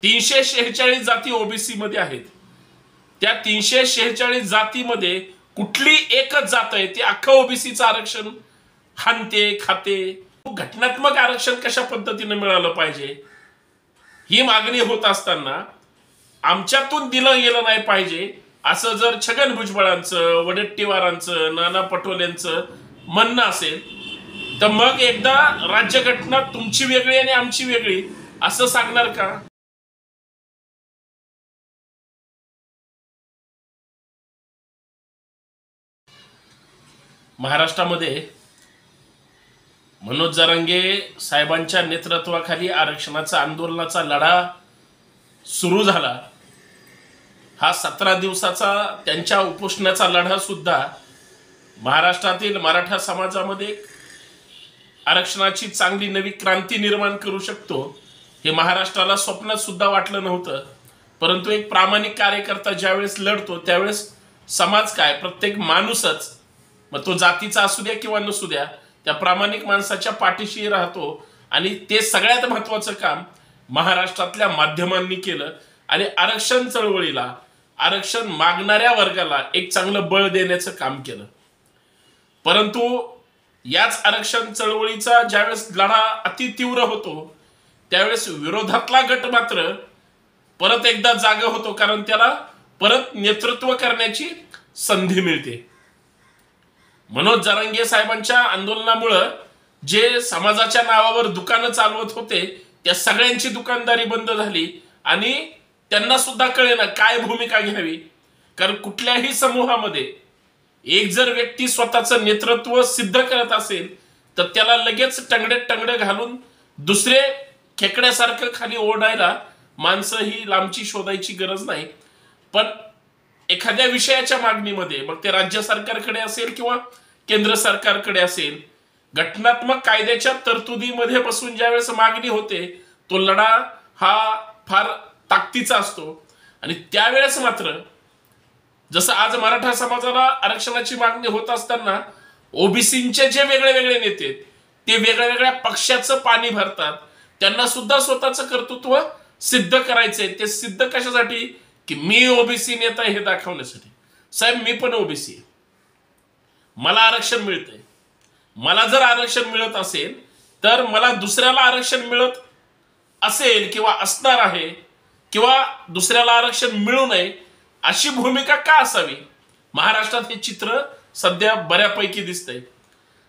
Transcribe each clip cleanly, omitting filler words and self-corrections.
346 जाती ओबीसी मध्ये आहेत. त्या 346 जातीमध्ये कुठली एकच जात आहे ती अख्खं ओबीसीचं आरक्षण हानते खाते. घटनात्मक आरक्षण कशा पद्धतीने मिळालं पाहिजे ही मागणी होत असताना आमच्यातून दिलं गेलं नाही पाहिजे असं जर छगन भुजबळांचं, वडेट्टीवारांचं, नाना पटोलेंचं म्हणणं असेल तर मग एकदा राज्यघटना तुमची वेगळी आणि आमची वेगळी असं सांगणार का? महाराष्ट्रामध्ये मनोज जरांगे साहेबांच्या नेतृत्वाखाली आरक्षणाचा आंदोलनाचा लढा सुरू झाला. हा 17 दिवसाचा त्यांच्या उपोषणाचा लढा सुद्धा महाराष्ट्रातील मराठा समाजामध्ये आरक्षणाची चांगली नवी क्रांती निर्माण करू शकतो हे महाराष्ट्राला स्वप्नात सुद्धा वाटलं नव्हतं. परंतु एक प्रामाणिक कार्यकर्ता ज्यावेळेस लढतो त्यावेळेस समाज काय, प्रत्येक माणूसच, मग तो जातीचा असू द्या किंवा नसू द्या, त्या प्रामाणिक माणसाच्या पाठीशी राहतो. आणि ते सगळ्यात महत्त्वाचं काम महाराष्ट्रातल्या माध्यमांनी केलं आणि आरक्षण चळवळीला, आरक्षण मागणाऱ्या वर्गाला एक चांगलं बळ देण्याचं काम केलं. परंतु याच आरक्षण चळवळीचा ज्यावेळेस लढा अति तीव्र होतो त्यावेळेस विरोधातला गट मात्र परत एकदा जागा होतो, कारण त्याला परत नेतृत्व करण्याची संधी मिळते. मनोज जरांगे साहेबांच्या आंदोलनामुळं जे समाजाच्या नावावर दुकानं चालवत होते त्या सगळ्यांची दुकानदारी बंद झाली आणि त्यांना सुद्धा कळेना काय भूमिका घ्यावी. कारण कुठल्याही समूहामध्ये एक जर व्यक्ती स्वतःचं नेतृत्व सिद्ध करत असेल तर त्याला लगेच टंगडे घालून दुसरे खेकड्यासारखं खाली ओढायला माणसं ही लांबची शोधायची गरज नाही. पण एखाद्या विषयाच्या मागणीमध्ये, मग ते राज्य सरकारकडे असेल किंवा केंद्र सरकारकडे असेल, घटनात्मक कायद्याच्या तरतुदीमध्ये बसून ज्यावेळेस मागणी होते तो लढा हा फार ताकदीचा असतो. आणि त्यावेळेस मात्र जसं आज मराठा समाजाला आरक्षणाची मागणी होत असताना ओबीसीचे जे वेगळे वेगळे नेते ते वेगळ्या वेगळ्या पक्षाचं पाणी भरतात, त्यांना सुद्धा स्वतःचं कर्तृत्व सिद्ध करायचंय. ते सिद्ध कशासाठी की मी ओबीसी नेता हे दाखवण्यासाठी. साहेब मी पण ओबीसी आहे, मला आरक्षण मिळतंय. मला जर आरक्षण मिळत असेल तर मला दुसऱ्याला आरक्षण मिळत असेल किंवा असणार आहे किंवा दुसऱ्याला आरक्षण मिळू नये अशी भूमिका का असावी? महाराष्ट्रात हे चित्र सध्या बऱ्यापैकी दिसतंय.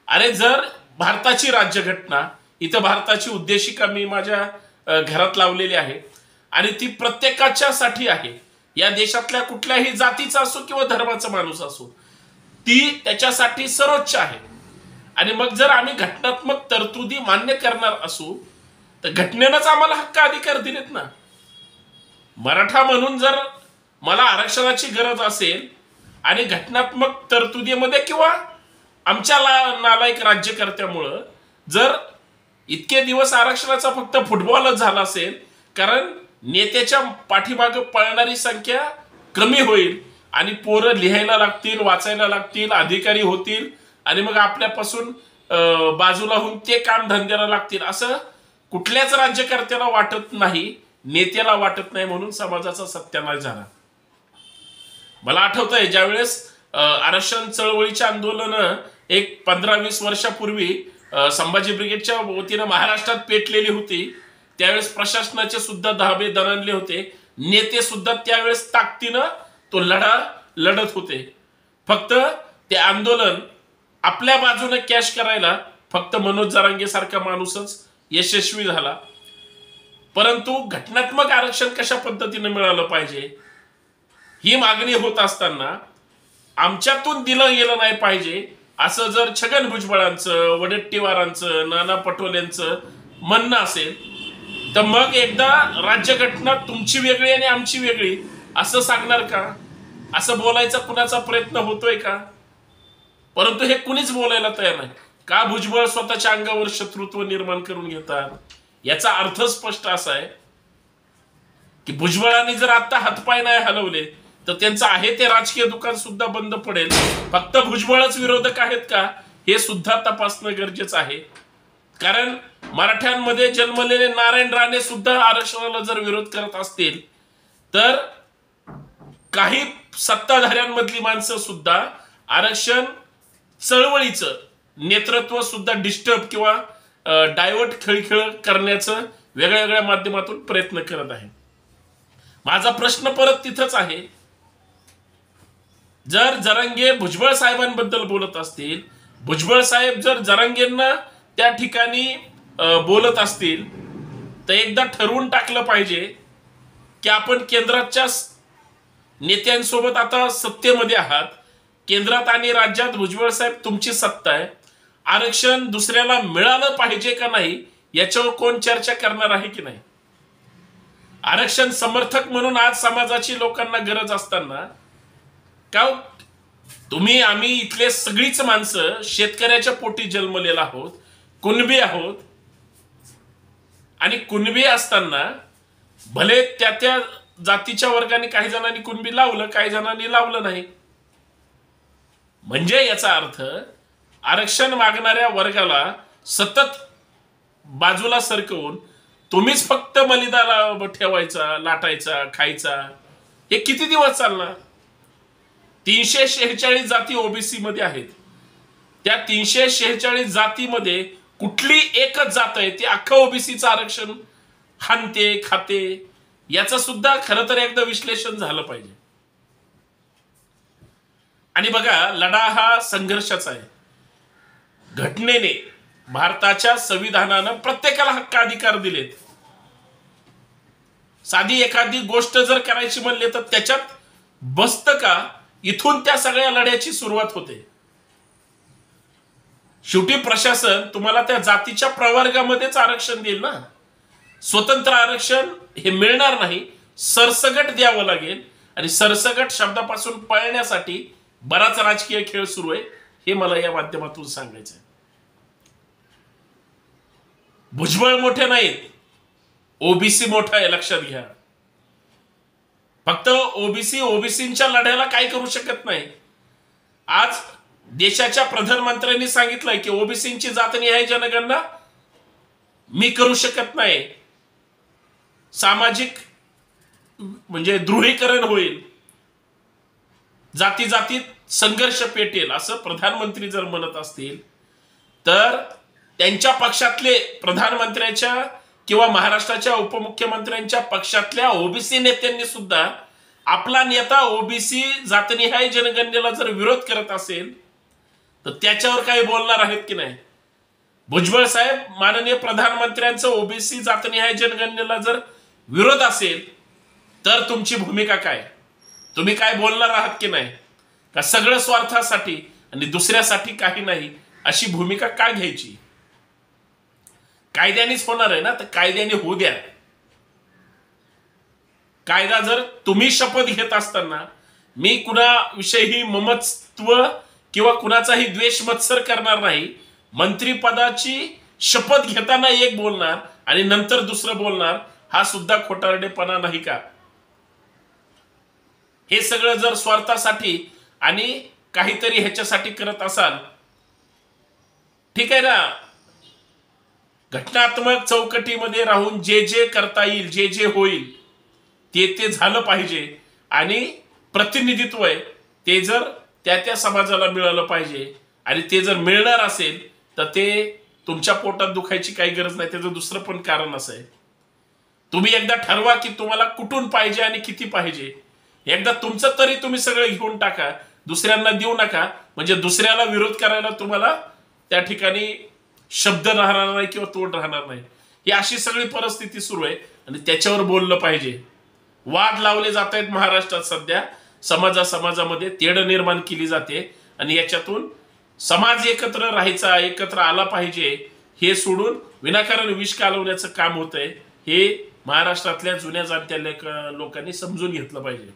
अरे जर भारताची राज्यघटना, इथं भारताची उद्देशिका मी माझ्या घरात लावलेली आहे आणि ती प्रत्येकाच्या साठी आहे. या देशातल्या कुठल्याही जातीचा असो किंवा धर्माचा माणूस असो, ती त्याच्यासाठी सर्वोच्च आहे. आणि मग जर आम्ही घटनात्मक तरतुदी मान्य करणार असू तर घटनेनंच आम्हाला हक्क अधिकार दिलेत ना. मराठा म्हणून जर मला आरक्षणाची गरज असेल आणि घटनात्मक तरतुदीमध्ये किंवा आमच्या नालायक राज्यकर्त्यामुळं जर इतके दिवस आरक्षणाचा फक्त फुटबॉलच झाला असेल, कारण नेत्याच्या पाठीमागं पळणारी संख्या कमी होईल आणि पोरं लिहायला लागतील, वाचायला लागतील, अधिकारी होतील आणि मग आपल्यापासून बाजूला होऊन ते काम धंद्याला लागतील, असं कुठल्याच राज्यकर्त्याला वाटत नाही, नेत्याला वाटत नाही. म्हणून समाजाचा सत्यानाश झाला. मला आठवतंय ज्यावेळेस आरक्षण चळवळीचे आंदोलन एक 15-20 वर्षापूर्वी संभाजी ब्रिगेडच्या वतीनं महाराष्ट्रात पेटलेली होती, त्यावेळेस प्रशासनाचे सुद्धा धाबे दणाणले होते. नेते सुद्धा त्यावेळेस ताकदीनं तो लढा लढत होते. फक्त ते आंदोलन आपल्या बाजूने कॅश करायला फक्त मनोज जरांगे सारखा माणूसच यशस्वी झाला. परंतु घटनात्मक आरक्षण कशा पद्धतीने मिळालं पाहिजे ही मागणी होत असताना आमच्यातून दिलं गेलं नाही पाहिजे असं जर छगन भुजबळांचं, वडेट्टीवारांचं, नाना पटोलेंचं म्हणणं असेल तर मग एकदा राज्यघटना तुमची वेगळी आणि आमची वेगळी असं सांगणार का? असं बोलायचा कुणाचा प्रयत्न होतोय का? परंतु हे कुणीच बोलायला तयार नाही. का भुजबळ स्वतःच्या अंगावर शत्रुत्व निर्माण करून घेतात? याचा अर्थ स्पष्ट असा आहे की भुजबळांनी जर आता हातपाय नाही हलवले तर त्यांचं आहे ते राजकीय दुकान सुद्धा बंद पडेल. फक्त भुजबळच विरोधक आहेत का हे सुद्धा तपासणं गरजेचं आहे. कारण मराठ्यांमध्ये जन्मलेले नारायण राणे सुद्धा आरक्षणाला जर विरोध करत असतील, तर काही सत्ताधाऱ्यांमधली माणसं सुद्धा आरक्षण चळवळीचं नेतृत्व सुद्धा डिस्टर्ब किंवा डायव्हर्ट खळखळ करण्याचं वेगळ्या वेगळ्या माध्यमातून प्रयत्न करत आहे. माझा प्रश्न परत तिथंच आहे, जर जरांगे भुजबळ साहेबांबद्दल बोलत असतील, भुजबळ साहेब जर जरांगेंना त्या ठिकाणी बोलत असतील, तर एकदा ठरवून टाकलं पाहिजे की आपण केंद्राच्या नेत्यांसोबत आता सत्तेमध्ये आहात, केंद्रात आणि राज्यात भुजबळ साहेब तुमची सत्ता आहे, आरक्षण दुसऱ्याला मिळालं पाहिजे का नाही याच्यावर कोण चर्चा करणार आहे की नाही. आरक्षण समर्थक म्हणून आज समाजाची लोकांना गरज असताना का तुम्ही आम्ही इथले सगळीच माणसं शेतकऱ्याच्या पोटी जन्मलेला आहोत, कुणबी आहोत, आणि कुणबी असताना भले त्या त्या जातीच्या वर्गाने काही जणांनी कुणबी लावलं, काही जणांनी लावलं नाही. म्हणजे याचा अर्थ आरक्षण मागणाऱ्या वर्गाला सतत बाजूला सरकवून तुम्हीच फक्त मलिदा ठेवायचा, लाटायचा, खायचा, हे किती दिवस चालणार. 346 जाती ओबीसी मध्ये आहेत. त्या 346 जातीमध्ये कुठली एकच जात आहे ती अख्खा ओबीसीचं आरक्षण हाणते, खाते, याचं सुद्धा खरं तर एकदा विश्लेषण झालं पाहिजे. आणि बघा, लढा हा संघर्षाचा आहे. घटनेने, भारताच्या संविधानानं प्रत्येकाला हक्क अधिकार दिलेत. साधी एखादी गोष्ट जर करायची म्हणले तर त्याच्यात बसतं का, इथून त्या सगळ्या लढ्याची सुरुवात होते. शेवटी प्रशासन तुम्हाला त्या जातीच्या प्रवर्गामध्येच आरक्षण देईल ना. स्वतंत्र आरक्षण हे मिळणार नाही, सरसगट द्यावं लागेल. आणि सरसगट शब्दापासून पळण्यासाठी बराच राजकीय खेळ सुरू आहे, हे मला या माध्यमातून सांगायचं आहे. भुजबळ मोठे नाहीत, ओबीसी मोठा आहे, लक्षात घ्या. फक्त ओबीसींच्या लढ्याला काय करू शकत नाही. आज देशाच्या प्रधानमंत्र्यांनी सांगितलंय की ओबीसींची जातनिहाय जनगणना मी करू शकत नाही, सामाजिक म्हणजे ध्रुवीकरण होईल, जाती जातीत संघर्ष पेटेल, असं प्रधानमंत्री जर म्हणत असतील तर त्यांच्या पक्षातले प्रधानमंत्र्याच्या किंवा महाराष्ट्राच्या उपमुख्यमंत्र्यांच्या पक्षातल्या ओबीसी नेत्यांनी सुद्धा आपला नेता ओबीसी जातनिहाय जनगणनेला जर विरोध करत असेल तर त्याच्यावर काही बोलणार आहेत की नाही. भुजबळ साहेब, माननीय प्रधानमंत्र्यांचं ओबीसी जातनिहाय जनगणनेला जर विरोध असेल तर तुमची भूमिका काय, तुम्ही काय बोलणार आहात की नाही, का सगळं स्वार्थासाठी आणि दुसऱ्यासाठी काही नाही अशी भूमिका काय घ्यायची. कायद्यानेच होणार आहे ना, तर कायद्याने होऊ द्या. कायदा जर तुम्ही शपथ घेत असताना, मी कुणाविषयी ममत्व किंवा कुणाचाही द्वेष मत्सर करणार नाही, मंत्रीपदाची शपथ घेताना एक बोलणार आणि नंतर दुसरं बोलणार, हा सुद्धा खोटारडेपणा नाही का. हे सगळं जर स्वार्थासाठी आणि काहीतरी ह्याच्यासाठी करत असाल, ठीक आहे ना. घटनात्मक चौकटीमध्ये राहून जे जे करता येईल, जे जे होईल ते ते झालं पाहिजे. आणि प्रतिनिधित्व आहे ते जर त्या त्या समाजाला मिळालं पाहिजे. आणि ते जर मिळणार असेल तर ते तुमच्या पोटात दुखायची काही गरज नाही. त्याचं दुसरं पण कारण असं आहे, तुम्ही एकदा ठरवा की तुम्हाला कुठून पाहिजे आणि किती पाहिजे. एकदा तुमचं तरी तुम्ही सगळं घेऊन टाका, दुसऱ्यांना देऊ नका. म्हणजे दुसऱ्याला विरोध करायला तुम्हाला त्या ठिकाणी शब्द राहणार नाही किंवा तोड राहणार नाही. ही अशी सगळी परिस्थिती सुरू आहे आणि त्याच्यावर बोललं पाहिजे. वाद लावले जात आहेत महाराष्ट्रात सध्या. समाजामध्ये तेढ निर्माण केली जाते आणि याच्यातून समाज एकत्र राहायचा, एकत्र आला पाहिजे, हे सोडून विनाकारण विष कालवण्याचं काम होतंय. हे महाराष्ट्रातल्या जुन्या जाणत्या लोकांनी समजून घेतलं पाहिजे.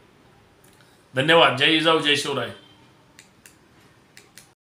धन्यवाद. जय जिजाऊ, जय शिवराय.